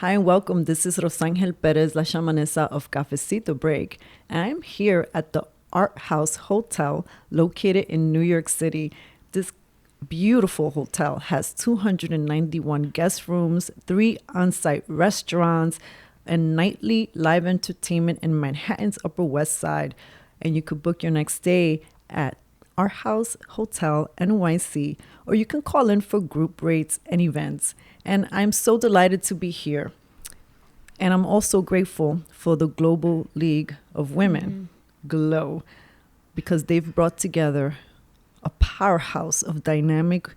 Hi and welcome. This is Rosangel Perez, la shamanesa of Cafecito Break. And I'm here at the Art House Hotel located in New York City. This beautiful hotel has 291 guest rooms, 3 on-site restaurants, and nightly live entertainment in Manhattan's Upper West Side. And you could book your next stay at Art House Hotel NYC, or you can call in for group rates and events. And I'm so delighted to be here. And I'm also grateful for the Global League of Women, GLOW, because they've brought together a powerhouse of dynamic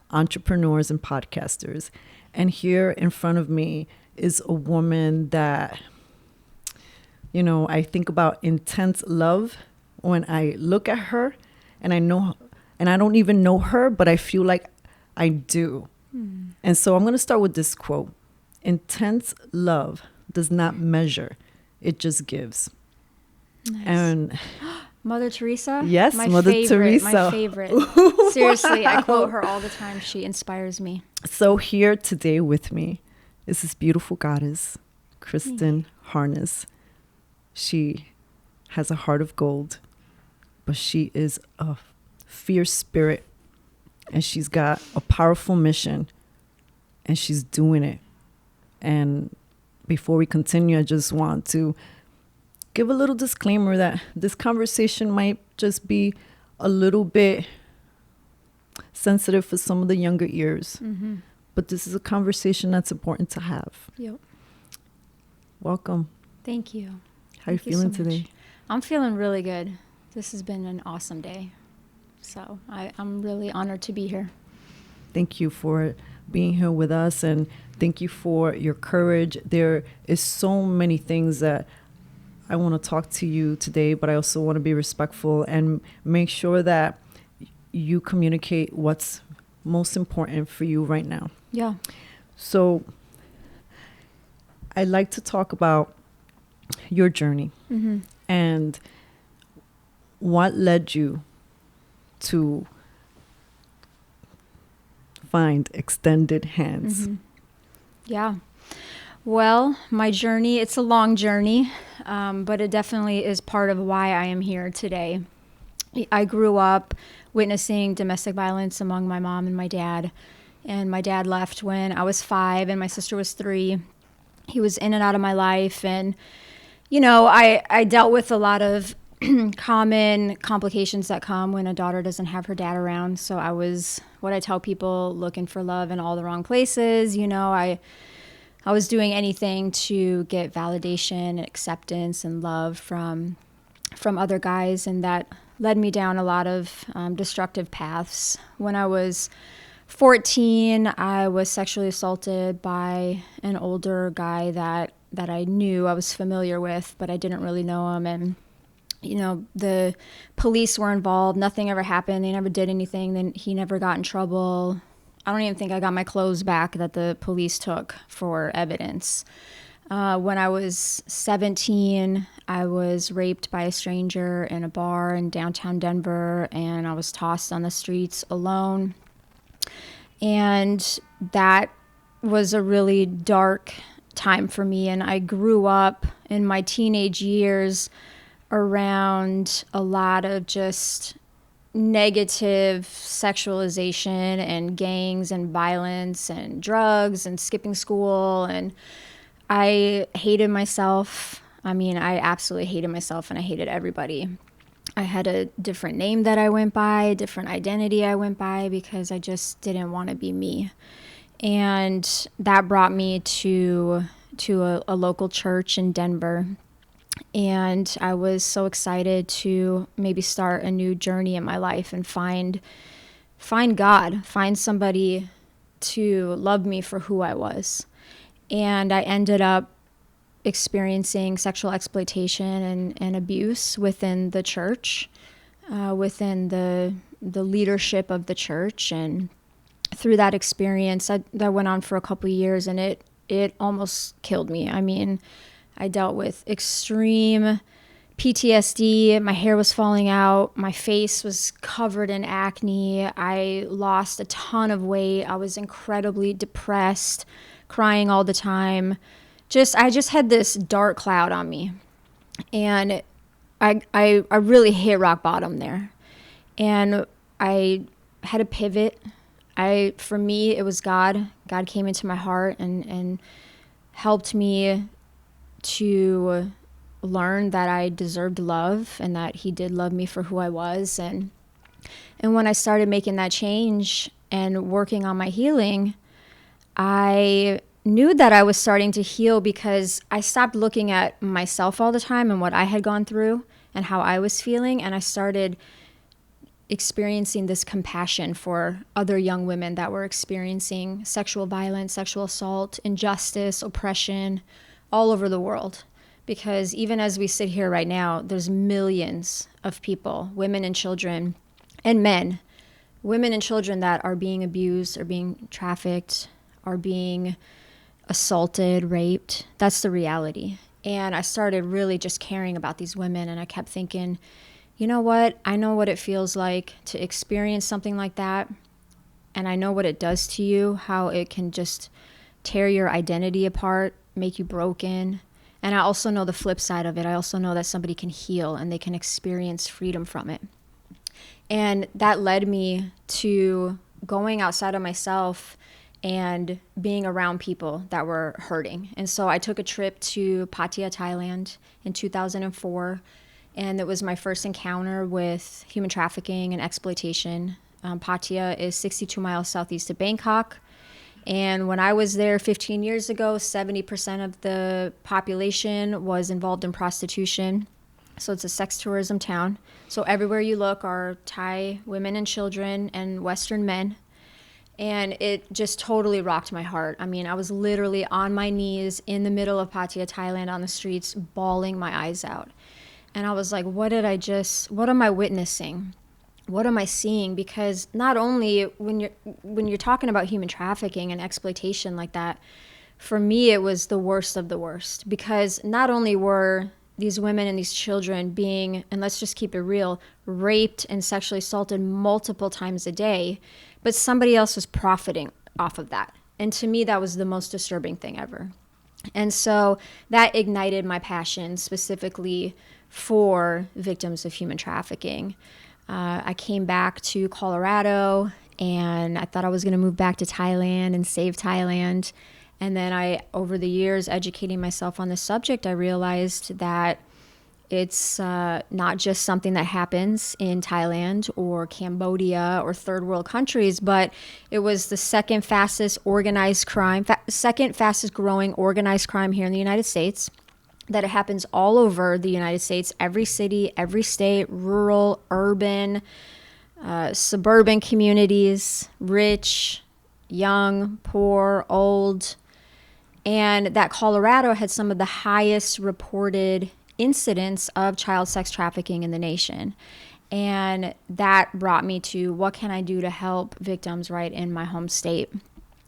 entrepreneurs and podcasters. And here in front of me is a woman that, you know, I think about intense love when I look at her, and I know, and I don't even know her, but I feel like I do. And so I'm going to start with this quote. Intense love does not measure, it just gives. Nice. And Mother Teresa? Yes, Mother Teresa. My favorite. Seriously, I quote her all the time. She inspires me. So here today with me is this beautiful goddess, Kristen Harness. She has a heart of gold, but she is a fierce spirit, and she's got a powerful mission, and she's doing it. And before we continue, I just want to give a little disclaimer that this conversation might just be a little bit sensitive for some of the younger ears. Mm-hmm. But this is a conversation that's important to have. Yep. Welcome. Thank you. How are you feeling today? I'm feeling really good. This has been an awesome day. So I'm really honored to be here. Thank you for being here with us, and thank you for your courage. There is so many things that I want to talk to you today, but I also want to be respectful and make sure that you communicate what's most important for you right now. Yeah. So I'd like to talk about your journey and what led you to find extended hands. Yeah. Well, my journey, it's a long journey, but it definitely is part of why I am here today. I grew up witnessing domestic violence among my mom and my dad. And my dad left when I was 5 and my sister was 3. He was in and out of my life. And, you know, I dealt with a lot of common complications that come when a daughter doesn't have her dad around. So I was, what I tell people, looking for love in all the wrong places. You know, I was doing anything to get validation and acceptance and love from other guys, and that led me down a lot of destructive paths. When I was 14, I was sexually assaulted by an older guy that I knew, I was familiar with, but I didn't really know him. And you know, the police were involved. Nothing ever happened. They never did anything. Then he never got in trouble. I don't even think I got my clothes back that the police took for evidence. When I was 17, I was raped by a stranger in a bar in downtown Denver, and I was tossed on the streets alone. And that was a really dark time for me. And I grew up in my teenage years around a lot of just negative sexualization and gangs and violence and drugs and skipping school. And I hated myself. I mean, I absolutely hated myself, and I hated everybody. I had a different name that I went by, a different identity I went by, because I just didn't want to be me. And that brought me to a local church in Denver. And I was so excited to maybe start a new journey in my life and find God, find somebody to love me for who I was. And I ended up experiencing sexual exploitation and abuse within the church, within the leadership of the church. And through that experience, that went on for a couple of years, and it almost killed me. I mean, I dealt with extreme PTSD. My hair was falling out. My face was covered in acne. I lost a ton of weight. I was incredibly depressed, crying all the time. I just had this dark cloud on me. And I really hit rock bottom there. And I had a pivot. For me, it was God. God came into my heart and helped me to learn that I deserved love and that he did love me for who I was. And when I started making that change and working on my healing, I knew that I was starting to heal because I stopped looking at myself all the time and what I had gone through and how I was feeling. And I started experiencing this compassion for other young women that were experiencing sexual violence, sexual assault, injustice, oppression all over the world. Because even as we sit here right now, there's millions of people, women and children and men, women and children that are being abused, are being trafficked, are being assaulted, raped. That's the reality. And I started really just caring about these women, and I kept thinking, you know what? I know what it feels like to experience something like that, and I know what it does to you, how it can just tear your identity apart, make you broken. And I also know the flip side of it. I also know that somebody can heal and they can experience freedom from it. And that led me to going outside of myself and being around people that were hurting. And so I took a trip to Pattaya, Thailand in 2004, and it was my first encounter with human trafficking and exploitation. Pattaya is 62 miles southeast of Bangkok. And when I was there 15 years ago, 70% of the population was involved in prostitution. So it's a sex tourism town. So everywhere you look are Thai women and children and Western men. And it just totally rocked my heart. I mean, I was literally on my knees in the middle of Pattaya, Thailand, on the streets, bawling my eyes out. And I was like, what am I witnessing? What am I seeing? Because not only when you're talking about human trafficking and exploitation like that, for me, it was the worst of the worst. Because not only were these women and these children being, and let's just keep it real, raped and sexually assaulted multiple times a day, but somebody else was profiting off of that. And to me, that was the most disturbing thing ever. And so that ignited my passion specifically for victims of human trafficking. I came back to Colorado, and I thought I was going to move back to Thailand and save Thailand. And then over the years, educating myself on this subject, I realized that it's not just something that happens in Thailand or Cambodia or third world countries, but it was the second fastest growing organized crime here in the United States. That it happens all over the United States, every city, every state, rural, urban, suburban communities, rich, young, poor, old. And that Colorado had some of the highest reported incidents of child sex trafficking in the nation. And that brought me to what can I do to help victims right in my home state.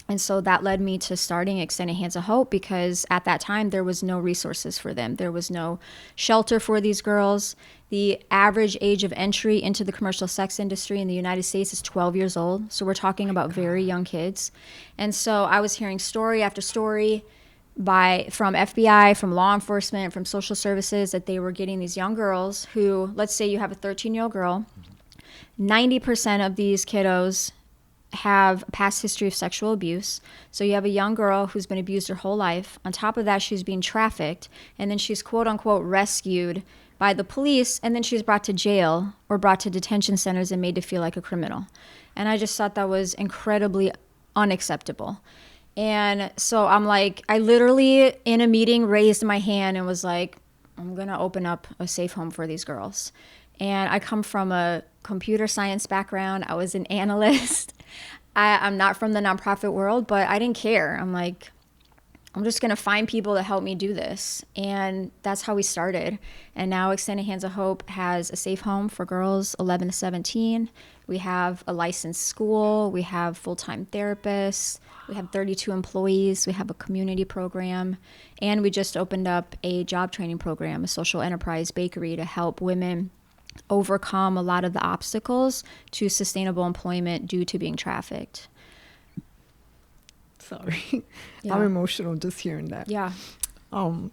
And so that led me to starting Extended Hands of Hope, because at that time there was no resources for them. There was no shelter for these girls. The average age of entry into the commercial sex industry in the United States is 12 years old. So we're talking about very young kids. And so I was hearing story after story from FBI, from law enforcement, from social services, that they were getting these young girls who, let's say you have a 13-year-old girl, 90% of these kiddos have a past history of sexual abuse. So you have a young girl who's been abused her whole life. On top of that, she's being trafficked, and then she's quote unquote rescued by the police, and then she's brought to jail or brought to detention centers and made to feel like a criminal. And I just thought that was incredibly unacceptable. And so I'm like, I literally in a meeting raised my hand and was like, I'm gonna open up a safe home for these girls. And I come from a computer science background. I was an analyst. I'm not from the nonprofit world, but I didn't care. I'm like, I'm just going to find people to help me do this. And that's how we started. And now Extended Hands of Hope has a safe home for girls 11 to 17. We have a licensed school. We have full-time therapists. We have 32 employees. We have a community program. And we just opened up a job training program, a social enterprise bakery, to help women overcome a lot of the obstacles to sustainable employment due to being trafficked. Sorry. Yeah. I'm emotional just hearing that. Yeah. Um,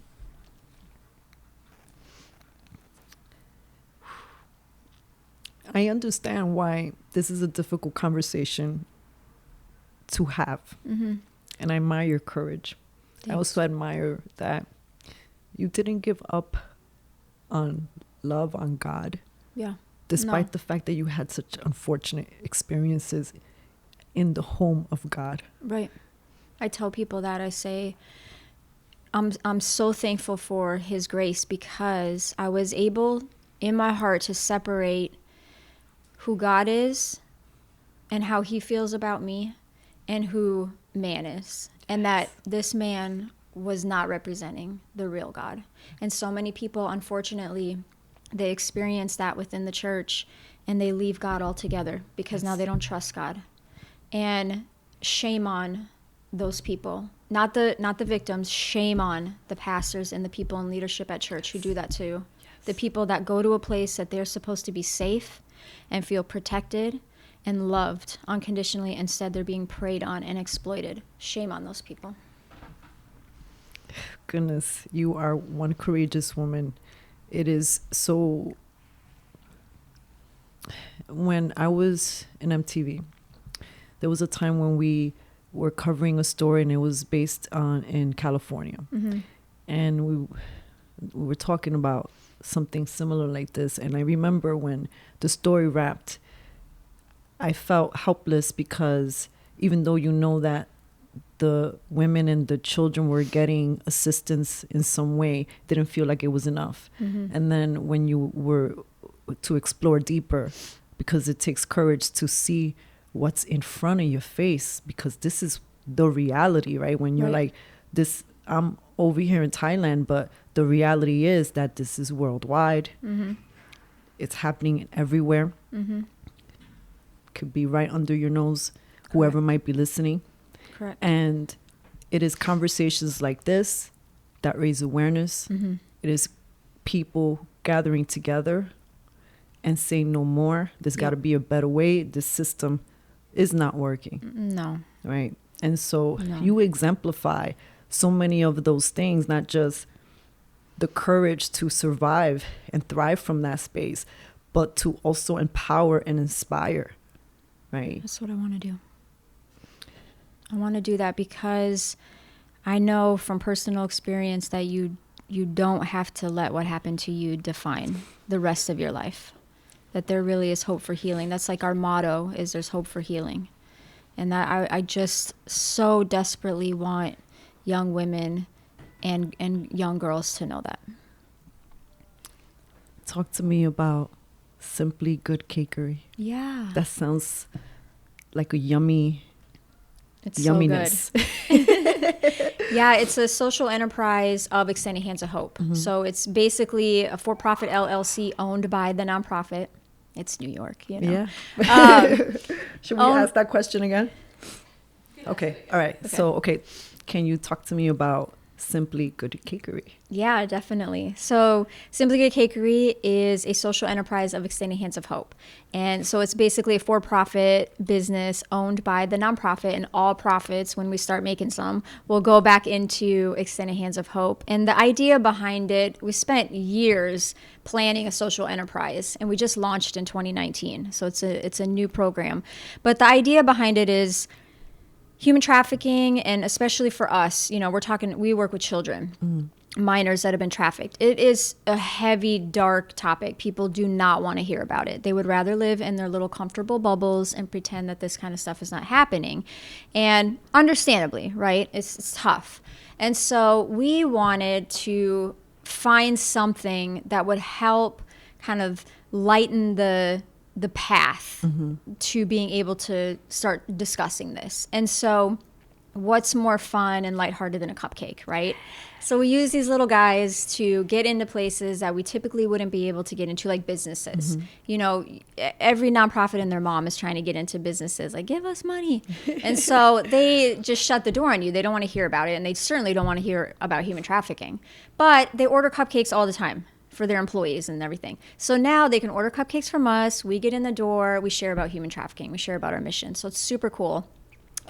I understand why this is a difficult conversation to have. Mm-hmm. And I admire your courage. I also admire that you didn't give up on love, on God. Yeah. Despite the fact that you had such unfortunate experiences in the home of God. Right. I tell people that. I say, I'm so thankful for his grace because I was able in my heart to separate who God is and how he feels about me and who man is. And that this man was not representing the real God. And so many people, unfortunately, they experience that within the church and they leave God altogether because now they don't trust God. And shame on those people. Not the victims, shame on the pastors and the people in leadership at church who do that too. Yes. The people that go to a place that they're supposed to be safe and feel protected and loved unconditionally. Instead, they're being preyed on and exploited. Shame on those people. Goodness, you are one courageous woman. It is so... When I was in MTV, there was a time when we were covering a story and it was based in California. Mm-hmm. And we were talking about something similar like this. And I remember when the story wrapped, I felt helpless because even though you know that the women and the children were getting assistance in some way, didn't feel like it was enough. Mm-hmm. And then when you were to explore deeper, because it takes courage to see what's in front of your face, because this is the reality, right? When you're like, this, I'm over here in Thailand, but the reality is that this is worldwide. Mm-hmm. It's happening everywhere. Mm-hmm. Could be right under your nose, whoever might be listening. Correct. And it is conversations like this that raise awareness. Mm-hmm. It is people gathering together and saying no more. There's got to be a better way. This system is not working. No. Right. And so you exemplify so many of those things, not just the courage to survive and thrive from that space, but to also empower and inspire. Right. That's what I want to do. I want to do that because I know from personal experience that you don't have to let what happened to you define the rest of your life. That there really is hope for healing. That's like our motto is there's hope for healing. And that I just so desperately want young women and young girls to know that. Talk to me about Simply Good Cakery. Yeah. That sounds like a yummy... It's yumminess. So good. Yeah, it's a social enterprise of Extending Hands of Hope. Mm-hmm. So it's basically a for-profit LLC owned by the nonprofit. It's New York, you know. Yeah. Should we ask that question again? Okay. All right. Okay. So, can you talk to me about Simply Good Cakery? Yeah, definitely. So Simply Good Cakery is a social enterprise of Extending Hands of Hope. And so it's basically a for-profit business owned by the nonprofit, and all profits, when we start making some, will go back into Extending Hands of Hope. And the idea behind it, we spent years planning a social enterprise, and we just launched in 2019. So it's a new program. But the idea behind it is human trafficking, and especially for us, you know, we work with children, minors that have been trafficked. It is a heavy, dark topic. People do not want to hear about it. They would rather live in their little comfortable bubbles and pretend that this kind of stuff is not happening. And understandably, right? It's tough. And so we wanted to find something that would help kind of lighten the path to being able to start discussing this. And so what's more fun and lighthearted than a cupcake, right? So we use these little guys to get into places that we typically wouldn't be able to get into, like businesses. You know, every nonprofit and their mom is trying to get into businesses, like, give us money. And so they just shut the door on you. They don't want to hear about it, and they certainly don't want to hear about human trafficking. But they order cupcakes all the time for their employees and everything. So now they can order cupcakes from us. We get in the door. We share about human trafficking. We share about our mission. So it's super cool.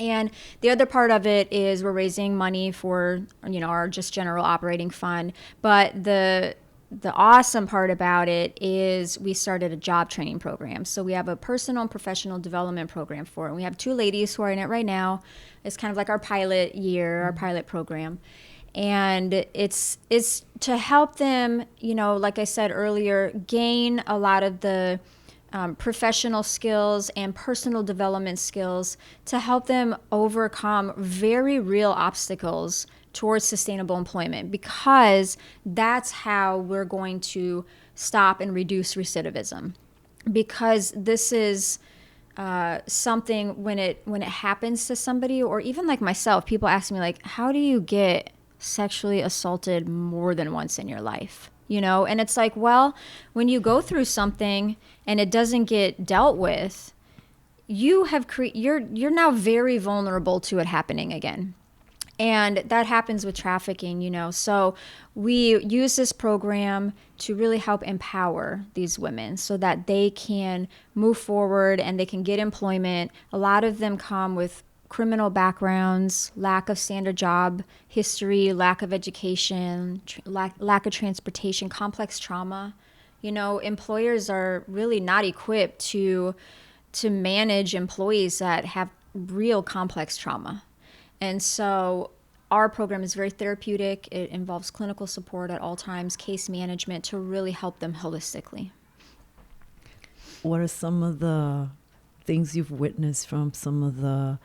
And the other part of it is we're raising money for, our just general operating fund. But the awesome part about it is we started a job training program. So we have a personal and professional development program for it. And we have 2 ladies who are in it right now. It's kind of like our pilot year, our pilot program. And it's to help them, like I said earlier, gain a lot of the professional skills and personal development skills to help them overcome very real obstacles towards sustainable employment, because that's how we're going to stop and reduce recidivism. Because this is something, when it happens to somebody, or even like myself, people ask me, like, how do you get sexually assaulted more than once in your life? And it's like, well, when you go through something and it doesn't get dealt with, you're now very vulnerable to it happening again. And that happens with trafficking, So we use this program to really help empower these women so that they can move forward and they can get employment. A lot of them come with criminal backgrounds, lack of standard job history, lack of education, lack of transportation, complex trauma. Employers are really not equipped to manage employees that have real complex trauma. And so our program is very therapeutic. It involves clinical support at all times, case management to really help them holistically. What are some of the things you've witnessed from some of the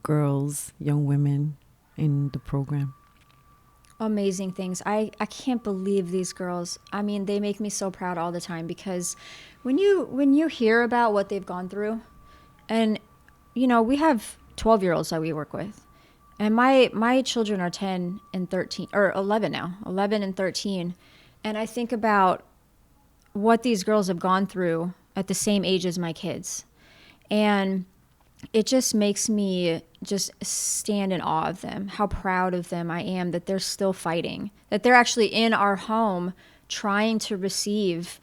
girls, young women in the program? Amazing things. I can't believe these girls. I mean, they make me so proud all the time, because when you hear about what they've gone through, and we have 12-year-olds that we work with, and my children are 10 and 13, or 11 now, 11 and 13, and I think about what these girls have gone through at the same age as my kids, and it just makes me just stand in awe of them, how proud of them I am that they're still fighting, that they're actually in our home trying to receive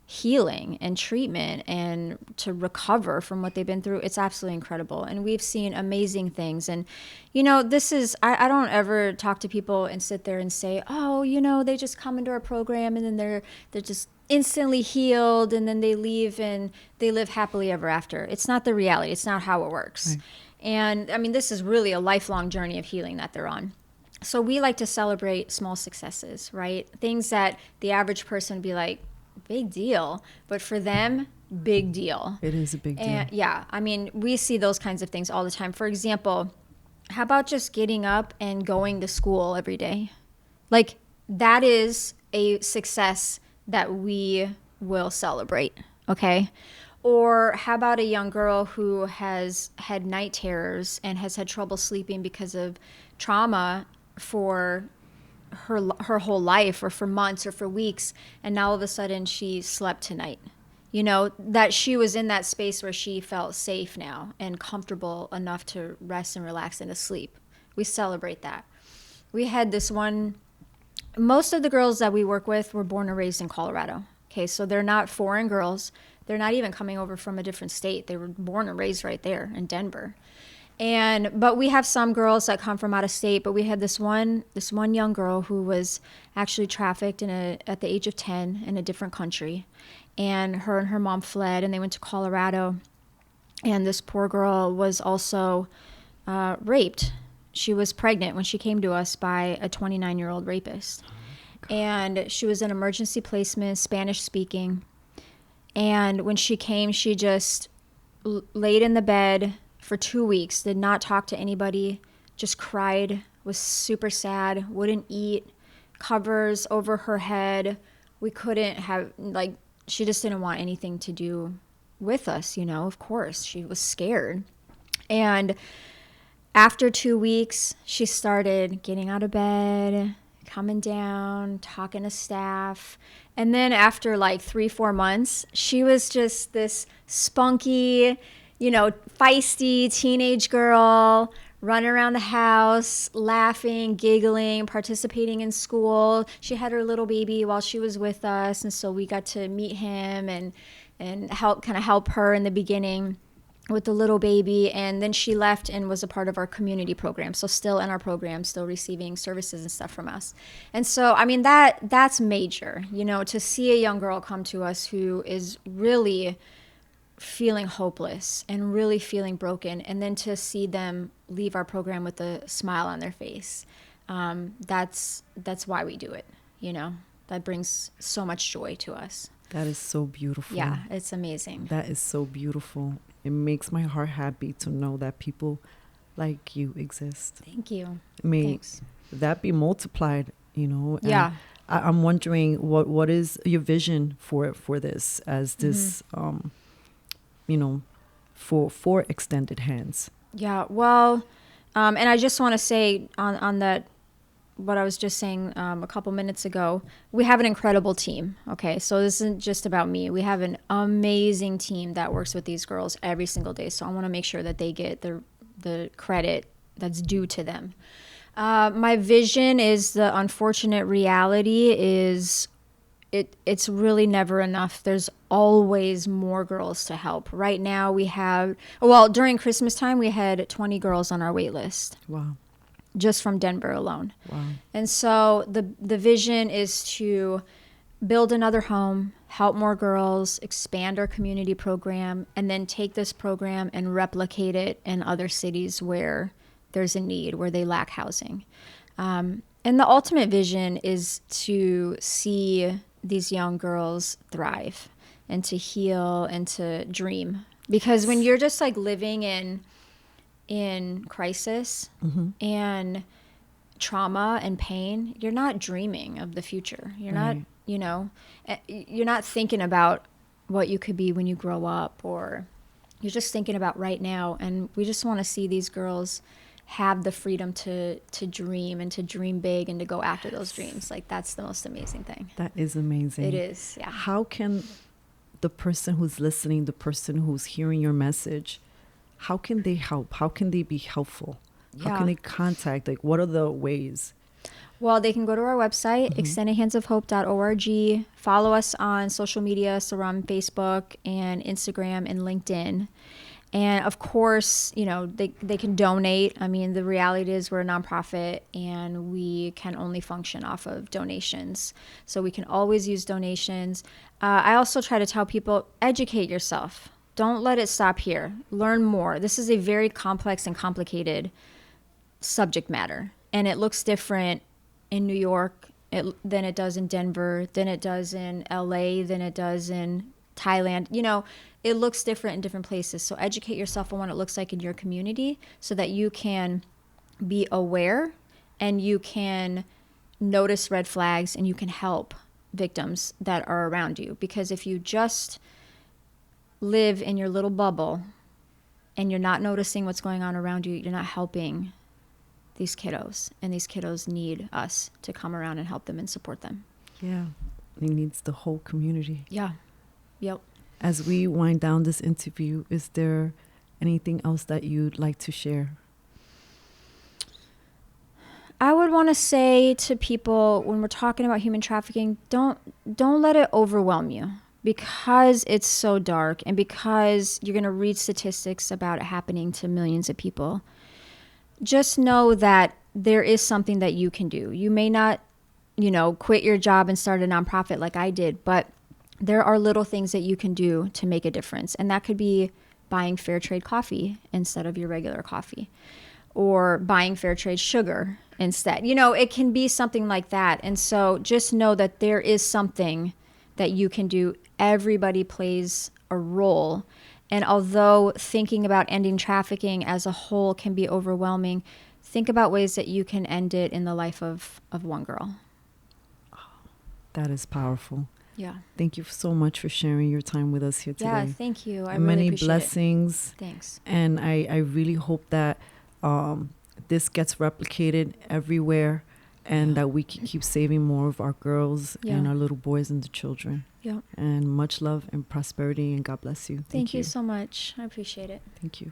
healing and treatment and to recover from what they've been through. It's absolutely incredible. And we've seen amazing things. And, this is, I don't ever talk to people and sit there and say, oh, they just come into our program and then they're just instantly healed and then they leave and they live happily ever after. It's not the reality. It's not how it works. Right. And I mean, this is really a lifelong journey of healing that they're on. So we like to celebrate small successes, right? Things that the average person would be like, big deal. But for them, big deal. It is a big deal. And yeah, I mean, we see those kinds of things all the time. For example, how about just getting up and going to school every day? Like, that is a success that we will celebrate, okay? Or how about a young girl who has had night terrors and has had trouble sleeping because of trauma for her whole life, or for months or for weeks, and now all of a sudden she slept tonight. That she was in that space where she felt safe now and comfortable enough to rest and relax and to sleep. We celebrate that. We had this one, most of the girls that we work with were born and raised in Colorado. Okay, so they're not foreign girls. They're not even coming over from a different state. They were born and raised right there in Denver. But we have some girls that come from out of state, but we had this one young girl who was actually trafficked at the age of 10 in a different country. And her mom fled and they went to Colorado. And this poor girl was also raped. She was pregnant when she came to us by a 29-year-old rapist. And she was in emergency placement, Spanish speaking. And when she came, she just laid in the bed for 2 weeks, did not talk to anybody, just cried, was super sad, wouldn't eat, covers over her head. We couldn't have, she just didn't want anything to do with us, of course. She was scared. And after 2 weeks, she started getting out of bed, coming down, talking to staff. And then after 3-4 months, she was just this spunky, feisty teenage girl running around the house, laughing, giggling, participating in school. She had her little baby while she was with us, and so we got to meet him and help her in the beginning. with the little baby, and then she left and was a part of our community program, so still in our program, still receiving services and stuff from us. And so I mean, that's major, to see a young girl come to us who is really feeling hopeless and really feeling broken, and then to see them leave our program with a smile on their face. That's why we do it. That brings so much joy to us. That is so beautiful. Yeah, it's amazing. That is so beautiful. It makes my heart happy to know that people like you exist. Thank you. May Thanks. That be multiplied, And yeah. I'm wondering what is your vision for this, as this, for extended hands. Yeah. Well, and I just want to say on that, what I was just saying a couple minutes ago, we have an incredible team. Okay, so this isn't just about me. We have an amazing team that works with these girls every single day. So I want to make sure that they get the credit that's due to them. My vision is, the unfortunate reality is it's really never enough. There's always more girls to help. Right now we have, during Christmas time, we had 20 girls on our wait list. Wow. Just from Denver alone. Wow. And so the vision is to build another home, help more girls, expand our community program, and then take this program and replicate it in other cities where there's a need, where they lack housing. And the ultimate vision is to see these young girls thrive and to heal and to dream. Because when you're just like living in crisis and trauma and pain, you're not dreaming of the future. You're not, you're not thinking about what you could be when you grow up, or you're just thinking about right now. And we just want to see these girls have the freedom to dream and to dream big and to go after those dreams. Like, that's the most amazing thing. That is amazing. It is. Yeah. How can the person who's listening, the person who's hearing your message, how can they help? How can they be helpful? How can they contact? Like, what are the ways? Well, they can go to our website, extendedhandsofhope.org. Follow us on social media, so we're on Facebook and Instagram and LinkedIn. And of course, they can donate. I mean, the reality is we're a nonprofit and we can only function off of donations. So we can always use donations. I also try to tell people, educate yourself. Don't let it stop here. Learn more. This is a very complex and complicated subject matter. And it looks different in New York than it does in Denver, than it does in LA, than it does in Thailand. It looks different in different places. So educate yourself on what it looks like in your community so that you can be aware and you can notice red flags and you can help victims that are around you. Because if you just live in your little bubble and you're not noticing what's going on around you, you're not helping these kiddos, and these kiddos need us to come around and help them and support them. Yeah, it needs the whole community. Yeah. Yep. As we wind down this interview, is there anything else that you'd like to share? I would want to say to people, when we're talking about human trafficking, don't let it overwhelm you, because it's so dark and because you're going to read statistics about it happening to millions of people. Just know that there is something that you can do. You may not, quit your job and start a nonprofit like I did, but there are little things that you can do to make a difference. And that could be buying fair trade coffee instead of your regular coffee, or buying fair trade sugar instead. It can be something like that. And so just know that there is something that you can do. Everybody plays a role. And although thinking about ending trafficking as a whole can be overwhelming, think about ways that you can end it in the life of one girl. That is powerful. Yeah. Thank you so much for sharing your time with us here today. Yeah, thank you. I really many appreciate blessings. It. Thanks. And I really hope that this gets replicated everywhere, and that we can keep saving more of our girls and our little boys and the children. Yeah. And much love and prosperity, and God bless you. Thank you so much. I appreciate it. Thank you.